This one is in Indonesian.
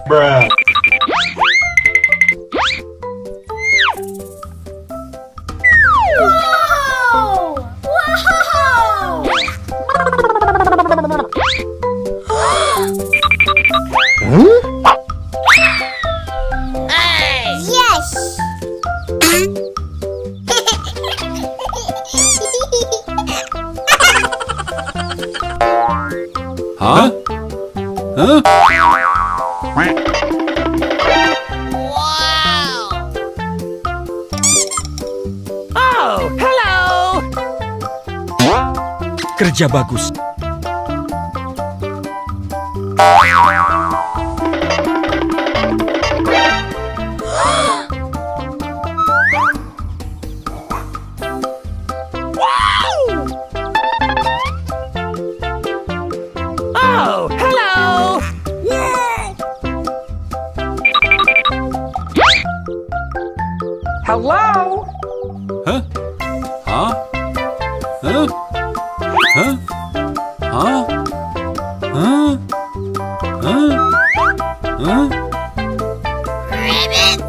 Bruh. Wow! Wow! Yes! Huh? Huh? Oh, hello. Kerja bagus. Oh, hello. Hello. Huh? Huh? Huh? Huh? Huh? Huh? Huh? Huh? Rabbit!